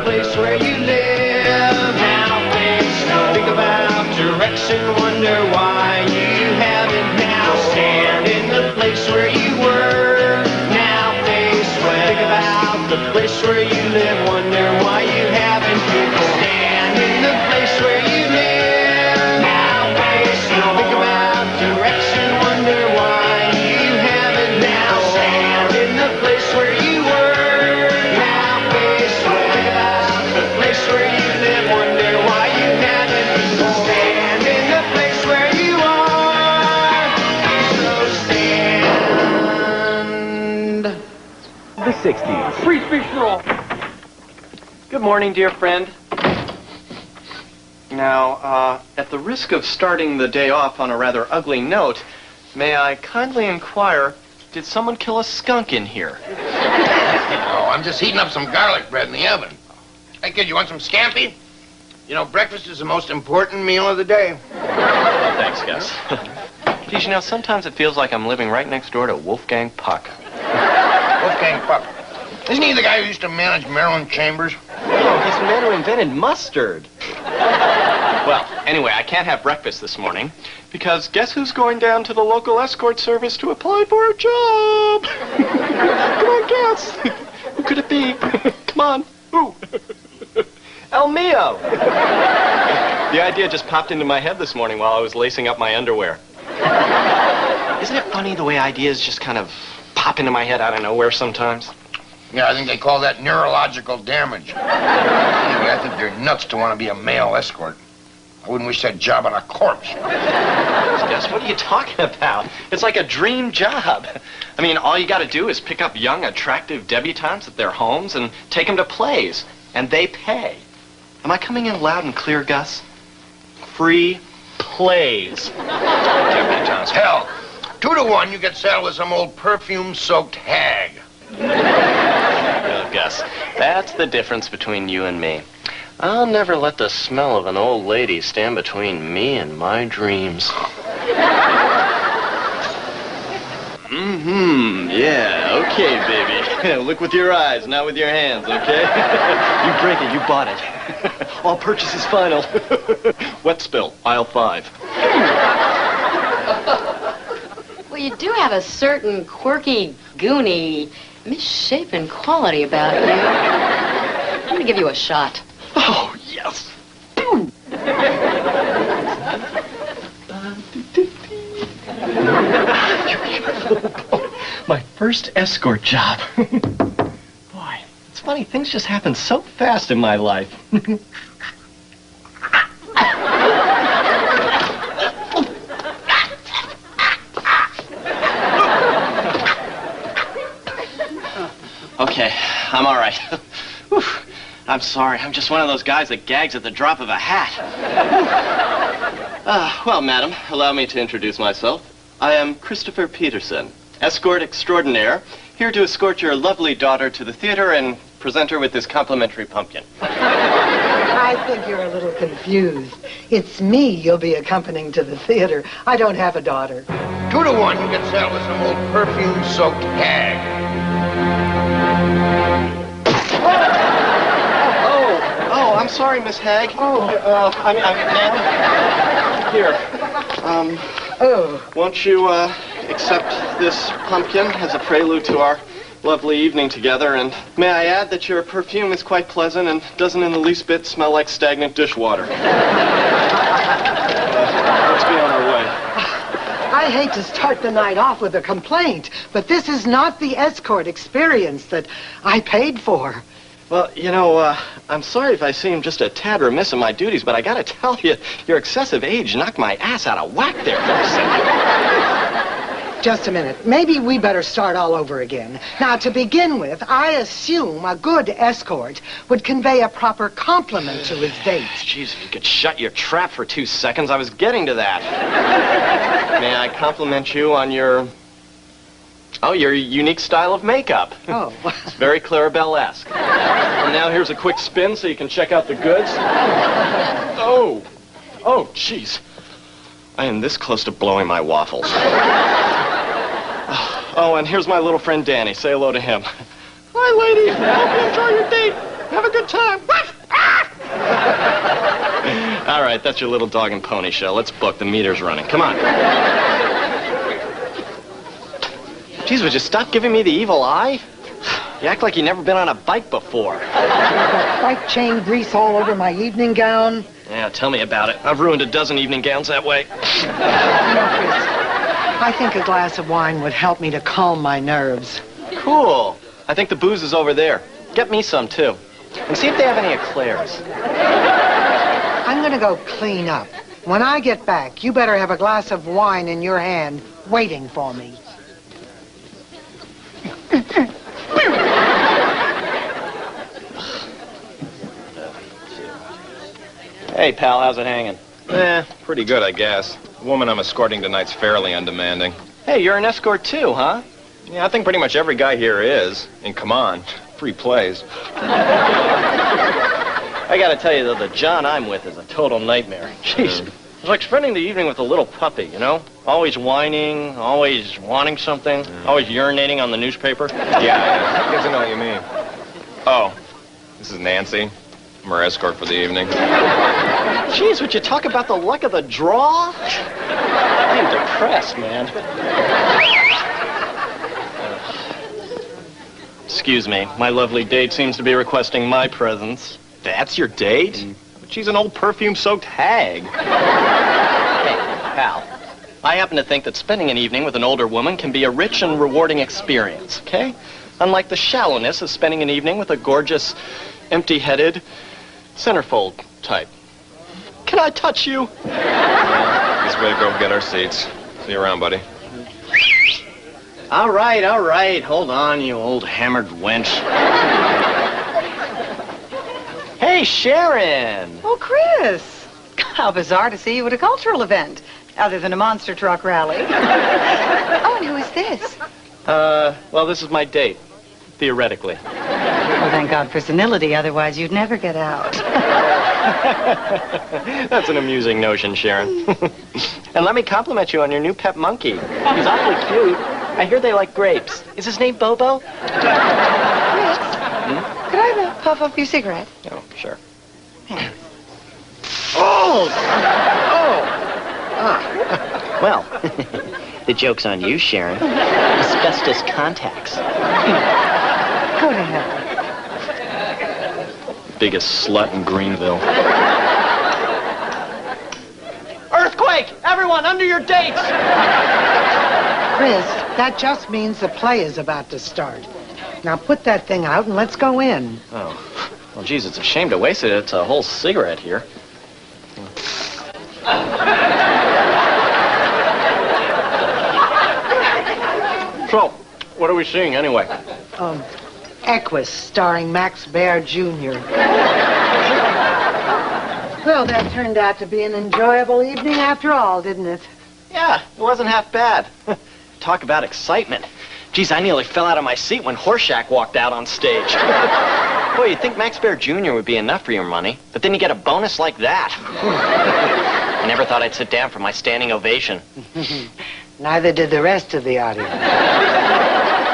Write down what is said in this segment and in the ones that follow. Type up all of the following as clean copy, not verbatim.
place where you live. Now face no. Think about direction, wonder why you haven't. Now stand in the place where you were. Now face west. Think about the place where you live, wonder why you haven't before. Stand in the place where you live. Now face north. Think about direction, wonder why you haven't. Now stand in the place where you were. Now face west. Think about the place where you live, wonder why you haven't before. Stand in the place where you are. So stand. The 60s. Free speech for all. Good morning, dear friend. Now, at the risk of starting the day off on a rather ugly note, may I kindly inquire, did someone kill a skunk in here? Oh, I'm just heating up some garlic bread in the oven. Hey, kid, you want some scampi? You know, breakfast is the most important meal of the day. Thanks, Gus. Geez, you know, sometimes it feels like I'm living right next door to Wolfgang Puck. Wolfgang Puck. Isn't he the guy who used to manage Maryland Chambers? No, he's the man who invented mustard. Well, anyway, I can't have breakfast this morning because guess who's going down to the local escort service to apply for a job? Come on, guess. Who could it be? Come on. Who? El Mio. The idea just popped into my head this morning while I was lacing up my underwear. Isn't it funny the way ideas just kind of pop into my head out of nowhere sometimes? Yeah, I think they call that neurological damage. Anyway, I think they're nuts to want to be a male escort. I wouldn't wish that job on a corpse. Gus, what are you talking about? It's like a dream job. I mean, all you got to do is pick up young, attractive debutantes at their homes and take them to plays, and they pay. Am I coming in loud and clear, Gus? Free plays. Debutantes. Hell, 2 to 1, you get saddled with some old perfume-soaked hag. Well, Gus, that's the difference between you and me. I'll never let the smell of an old lady stand between me and my dreams. Yeah, okay, baby. Look with your eyes, not with your hands, okay? You break it, you bought it. All purchases final. Wet spill, aisle 5. Well, you do have a certain quirky, goony, misshapen quality about you. I'm going to give you a shot. Oh, yes. My first escort job. Boy, it's funny, things just happen so fast in my life. Okay, I'm all right. I'm sorry, I'm just one of those guys that gags at the drop of a hat. Well, madam, allow me to introduce myself. I am Christopher Peterson, escort extraordinaire, here to escort your lovely daughter to the theater and present her with this complimentary pumpkin. I think you're a little confused. It's me you'll be accompanying to the theater. I don't have a daughter. 2 to 1, you get saddled with some old perfume-soaked hag. Oh, I'm sorry, Miss Hag. Here. Won't you, accept this pumpkin as a prelude to our lovely evening together? And may I add that your perfume is quite pleasant and doesn't in the least bit smell like stagnant dishwater. Let's be on our way. I hate to start the night off with a complaint, but this is not the escort experience that I paid for. Well, you know, I'm sorry if I seem just a tad remiss in my duties, but I gotta tell you, your excessive age knocked my ass out of whack there for a second. Just a minute. Maybe we better start all over again. Now, to begin with, I assume a good escort would convey a proper compliment to his date. Jeez, if you could shut your trap for 2 seconds, I was getting to that. May I compliment you on your unique style of makeup. Oh. It's very Clarabelle-esque. And now here's a quick spin so you can check out the goods. Oh, jeez. I am this close to blowing my waffles. Oh, and here's my little friend Danny. Say hello to him. Hi, lady. Hope you enjoy your date. Have a good time. right, that's your little dog and pony show. Let's book. The meter's running. Come on. Geez, would you stop giving me the evil eye? You act like you've never been on a bike before. Bike chain grease all over my evening gown. Yeah, tell me about it. I've ruined a dozen evening gowns that way. You know, Chris, I think a glass of wine would help me to calm my nerves. Cool. I think the booze is over there. Get me some, too. And see if they have any eclairs. I'm gonna go clean up. When I get back, you better have a glass of wine in your hand waiting for me. Hey, pal, how's it hanging? Pretty good, I guess. The woman I'm escorting tonight's fairly undemanding. Hey, you're an escort, too, huh? Yeah, I think pretty much every guy here is. And come on, free plays. I gotta tell you, though, the John I'm with is a total nightmare. Jeez. It's like spending the evening with a little puppy, you know? Always whining, always wanting something, always urinating on the newspaper. Yeah, I guess I know what you mean. Oh, this is Nancy. I'm her escort for the evening. Jeez, would you talk about the luck of the draw? I'm depressed, man. Excuse me, my lovely date seems to be requesting my presence. That's your date? But she's an old perfume-soaked hag. Hey, pal, I happen to think that spending an evening with an older woman can be a rich and rewarding experience, okay? Unlike the shallowness of spending an evening with a gorgeous, empty-headed, centerfold type. Can I touch you? Guess we better go get our seats. See you around, buddy. All right. Hold on, you old hammered wench. Hey, Sharon! Oh, Chris! How bizarre to see you at a cultural event, other than a monster truck rally. Oh, and who is this? Well, this is my date, theoretically. Well, thank God for senility, otherwise you'd never get out. That's an amusing notion, Sharon. And let me compliment you on your new pet monkey. He's awfully cute. I hear they like grapes. Is his name Bobo? Chris, could I have a puff of your cigarette? Oh, sure. Well, the joke's on you, Sharon. Asbestos contacts. Go to hell. Biggest slut in Greenville. Earthquake! Everyone, under your dates! Chris, that just means the play is about to start. Now put that thing out and let's go in. Oh, well, geez, it's a shame to waste it. It's a whole cigarette here. So, what are we seeing anyway? Equus, starring Max Baer Jr. Well, that turned out to be an enjoyable evening after all, didn't it? Yeah, it wasn't half bad. Talk about excitement. Geez, I nearly fell out of my seat when Horshack walked out on stage. Boy, you'd think Max Baer Jr. would be enough for your money, but then you get a bonus like that. I never thought I'd sit down for my standing ovation. Neither did the rest of the audience.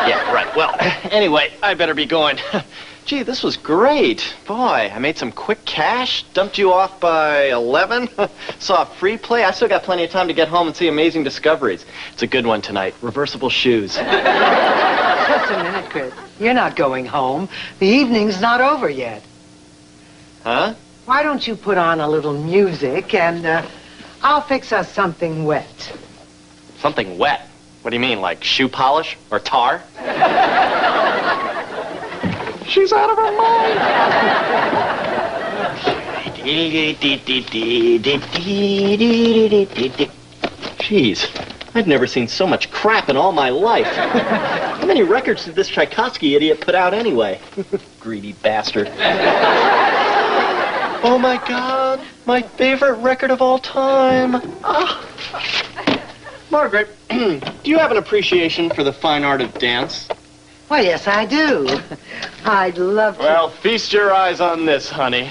Yeah, right. Well, anyway, I better be going. Gee, this was great. Boy, I made some quick cash, dumped you off by 11, saw a free play. I still got plenty of time to get home and see Amazing Discoveries. It's a good one tonight. Reversible shoes. Just a minute, Chris. You're not going home. The evening's not over yet. Huh? Why don't you put on a little music and I'll fix us something wet. Something wet? What do you mean, like shoe polish or tar? She's out of her mind. Jeez, I've never seen so much crap in all my life. How many records did this Tchaikovsky idiot put out anyway? Greedy bastard. Oh my God, my favorite record of all time. Oh. Margaret, do you have an appreciation for the fine art of dance? Well, yes, I do. I'd love to. Well, feast your eyes on this, honey.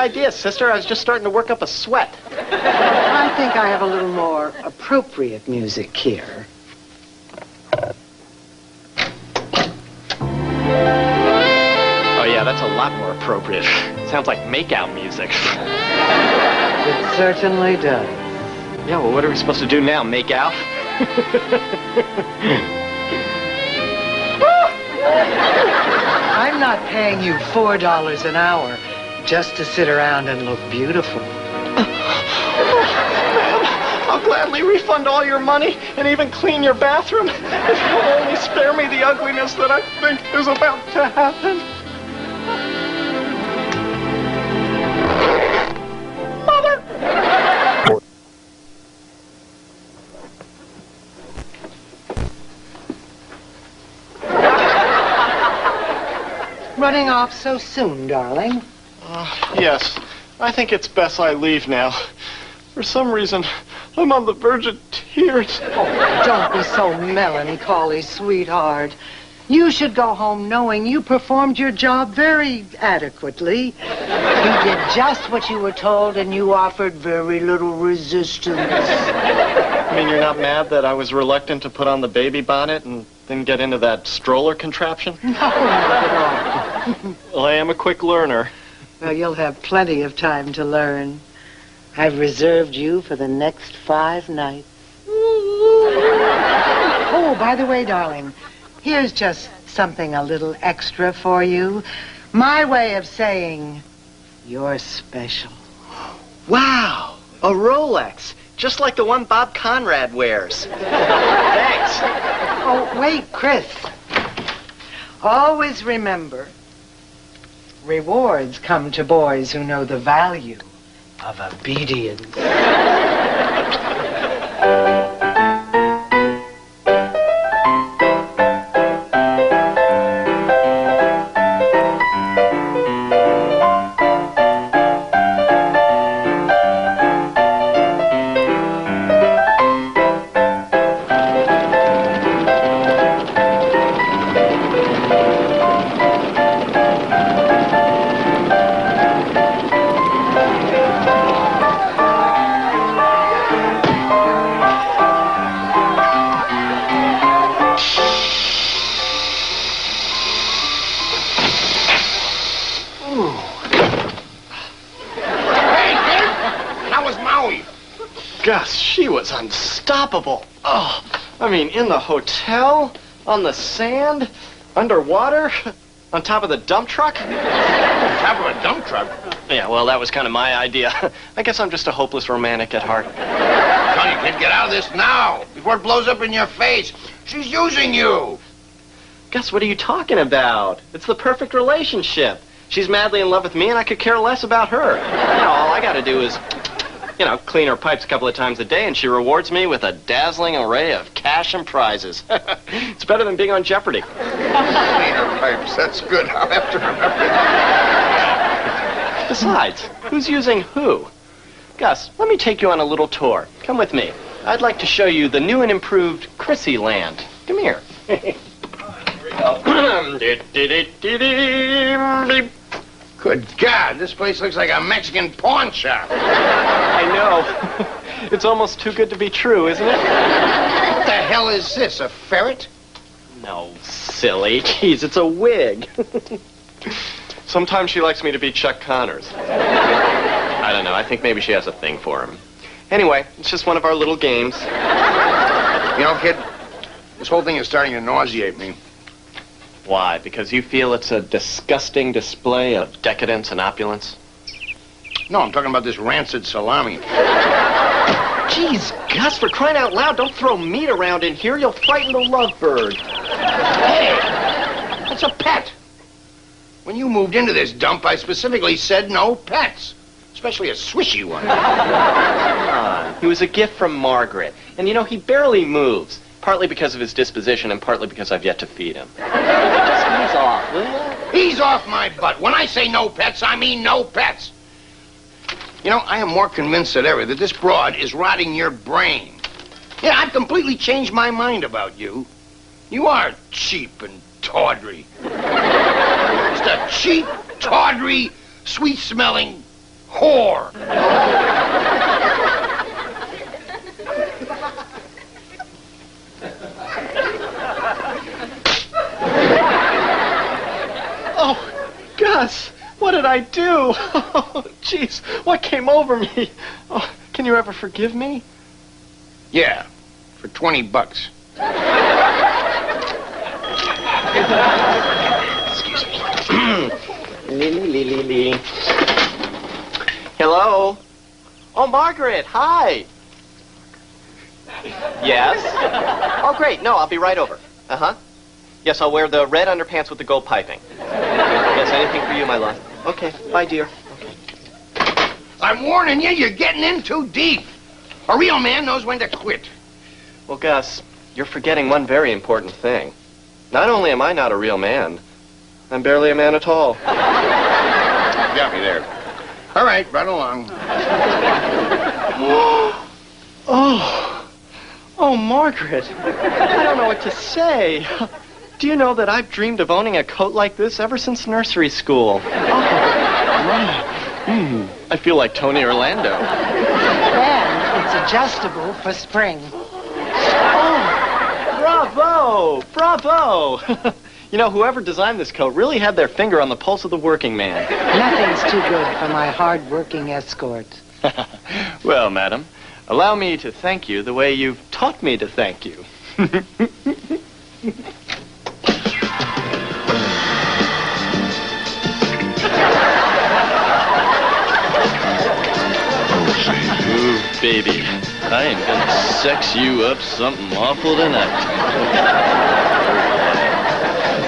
idea, sister. I was just starting to work up a sweat. I think I have a little more appropriate music here. Oh, yeah, that's a lot more appropriate. Sounds like make-out music. It certainly does. Yeah, well, what are we supposed to do now? Make out? I'm not paying you $4 an hour just to sit around and look beautiful. I'll gladly refund all your money and even clean your bathroom if you'll only spare me the ugliness that I think is about to happen. Mother! Running off so soon, darling. Yes, I think it's best I leave now. For some reason, I'm on the verge of tears. Oh, don't be so melancholy, sweetheart. You should go home knowing you performed your job very adequately. You did just what you were told, and you offered very little resistance. I mean, you're not mad that I was reluctant to put on the baby bonnet and then get into that stroller contraption? No, not at all. Well, I am a quick learner. Well, you'll have plenty of time to learn. I've reserved you for the next 5 nights. Oh, by the way, darling, here's just something a little extra for you. My way of saying you're special. Wow, a Rolex, just like the one Bob Conrad wears. Thanks. Oh, wait, Chris. Always remember, rewards come to boys who know the value of obedience. Gus, she was unstoppable. Oh, I mean, in the hotel, on the sand, underwater, on top of the dump truck. On top of a dump truck? Yeah, well, that was kind of my idea. I guess I'm just a hopeless romantic at heart. Tell you, kid, get out of this now, before it blows up in your face. She's using you. Gus, what are you talking about? It's the perfect relationship. She's madly in love with me, and I could care less about her. You know, all I gotta do is, clean her pipes a couple of times a day, and she rewards me with a dazzling array of cash and prizes. It's better than being on Jeopardy. Clean her pipes, that's good. I'll have to remember that. Besides, who's using who? Gus, let me take you on a little tour. Come with me. I'd like to show you the new and improved Chrissy Land. Come here. Good God, this place looks like a Mexican pawn shop. I know. It's almost too good to be true, isn't it? What the hell is this, a ferret? No, silly. Jeez, it's a wig. Sometimes she likes me to be Chuck Connors. I don't know. I think maybe she has a thing for him. Anyway, it's just one of our little games. You know, kid, this whole thing is starting to nauseate me. Why? Because you feel it's a disgusting display of decadence and opulence? No, I'm talking about this rancid salami. Jeez, Gus, for crying out loud, don't throw meat around in here. You'll frighten the lovebird. Hey, that's a pet. When you moved into this dump, I specifically said no pets, especially a swishy one. Come on. He was a gift from Margaret. And, he barely moves. Partly because of his disposition and partly because I've yet to feed him. Just ease off, will you? Ease off my butt. When I say no pets, I mean no pets. I am more convinced than ever that this broad is rotting your brain. Yeah, I've completely changed my mind about you. You are cheap and tawdry. Just a cheap, tawdry, sweet-smelling whore. Oh, Gus, what did I do? Oh, jeez, what came over me? Oh, can you ever forgive me? Yeah, for $20. Excuse me. Hello? Oh, Margaret, hi. Yes? Oh, great. No, I'll be right over. Uh-huh. Yes, I'll wear the red underpants with the gold piping. Yes, anything for you, my love. Okay, bye, dear. Okay. I'm warning you, you're getting in too deep. A real man knows when to quit. Well, Gus, you're forgetting one very important thing. Not only am I not a real man, I'm barely a man at all. You got me there. All right, run along. Oh, Margaret, I don't know what to say. Do you know that I've dreamed of owning a coat like this ever since nursery school? I feel like Tony Orlando. And it's adjustable for spring. Bravo! Bravo! You know, whoever designed this coat really had their finger on the pulse of the working man. Nothing's too good for my hard-working escort. Well, madam, allow me to thank you the way you've taught me to thank you. Ooh, baby, I am gonna sex you up something awful tonight.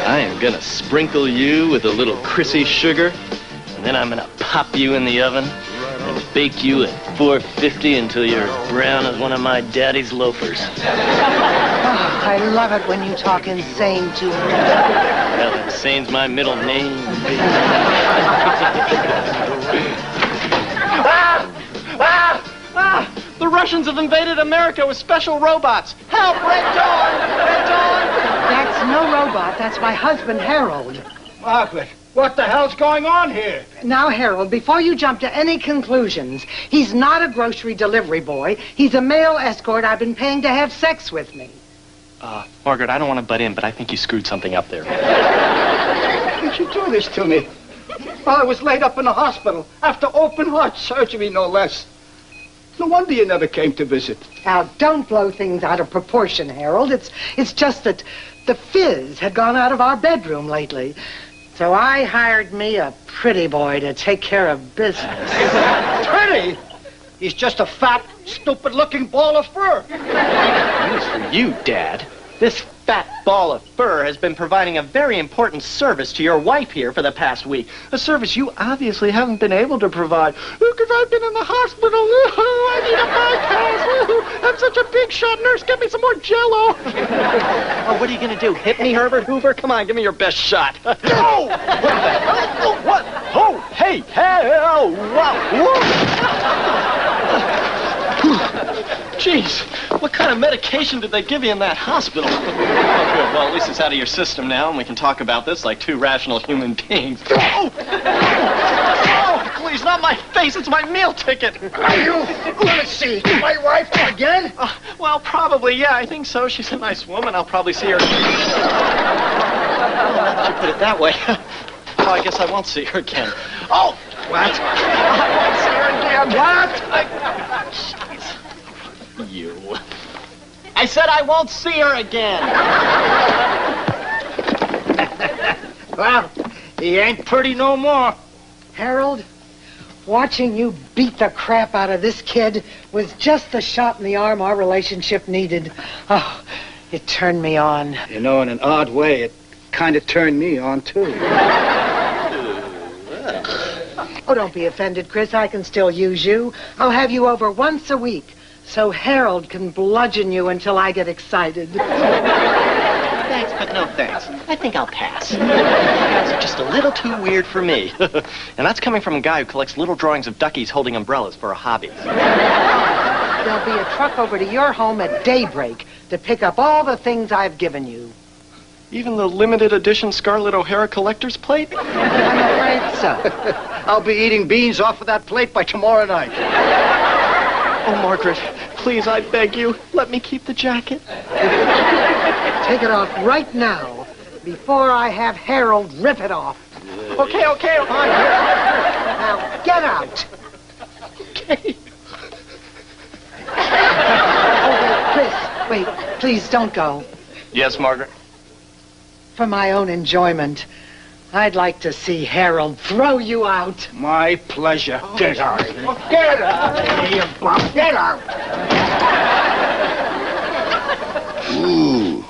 I am gonna sprinkle you with a little Chrissy sugar, and then I'm gonna pop you in the oven and bake you at 450 until you're brown as one of my daddy's loafers. Oh, I love it when you talk insane to me. Well, insane's my middle name, baby. The Russians have invaded America with special robots. Help, Red Dawn! Red Dawn! That's no robot. That's my husband, Harold. Margaret, what the hell's going on here? Now, Harold, before you jump to any conclusions, he's not a grocery delivery boy. He's a male escort I've been paying to have sex with me. Margaret, I don't want to butt in, but I think you screwed something up there. Why did you do this to me? Well, I was laid up in the hospital after open heart surgery, no less. No wonder you never came to visit. Now, don't blow things out of proportion, Harold. It's just that the fizz had gone out of our bedroom lately. So I hired me a pretty boy to take care of business. Pretty? He's just a fat, stupid-looking ball of fur. News for you, Dad. This fat ball of fur has been providing a very important service to your wife here for the past week. A service you obviously haven't been able to provide. Because I've been in the hospital. I need a bypass. I'm such a big shot nurse. Get me some more Jell-O. Oh, what are you going to do? Hit me, Herbert Hoover? Come on, give me your best shot. No! Oh, what? Oh, hey, hell! Wow. Jeez, what kind of medication did they give you in that hospital? Oh, good. Well, at least it's out of your system now, and we can talk about this like two rational human beings. Oh! Oh, please, not my face. It's my meal ticket. Are you? Let me see. My wife again? Well, probably, yeah, I think so. She's a nice woman. I'll probably see her. Oh, now that you put it that way. Oh, I guess I won't see her again. Oh! What? I won't see her again. What? You. I said I won't see her again. Well, he ain't pretty no more. Harold, watching you beat the crap out of this kid was just the shot in the arm our relationship needed. Oh, it turned me on. You know, in an odd way, it kind of turned me on, too. Oh, don't be offended, Chris. I can still use you. I'll have you over once a week so Harold can bludgeon you until I get excited. Thanks, but no thanks. I think I'll pass. You guys are just a little too weird for me. And that's coming from a guy who collects little drawings of duckies holding umbrellas for a hobby. There'll be a truck over to your home at daybreak to pick up all the things I've given you. Even the limited edition Scarlett O'Hara collector's plate? I'm afraid so. I'll be eating beans off of that plate by tomorrow night. Oh, Margaret, please, I beg you, let me keep the jacket. Take it off right now, before I have Harold rip it off. Okay. Fine. Now, get out. Okay. Oh, Chris, wait, please don't go. Yes, Margaret? For my own enjoyment, I'd like to see Harold throw you out. My pleasure. Get out of here. Get out of here, you bum. Get out. Ooh.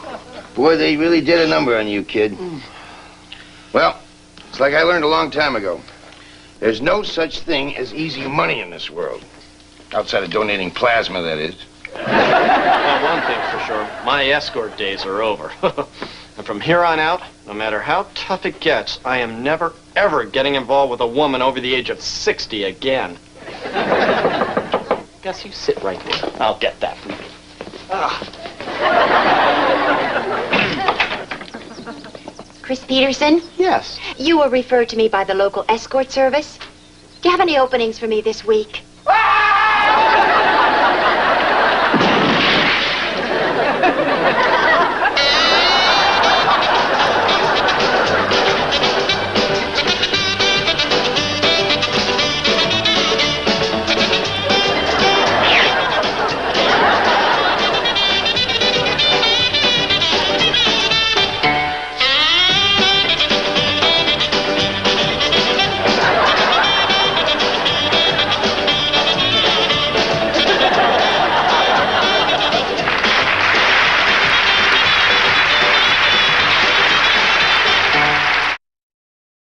Boy, they really did a number on you, kid. Well, it's like I learned a long time ago. There's no such thing as easy money in this world. Outside of donating plasma, that is. Well, one thing for sure, my escort days are over. And from here on out, no matter how tough it gets, I am never, ever getting involved with a woman over the age of 60 again. Guess you sit right there. I'll get that for you. Chris Peterson? Yes. You were referred to me by the local escort service. Do you have any openings for me this week?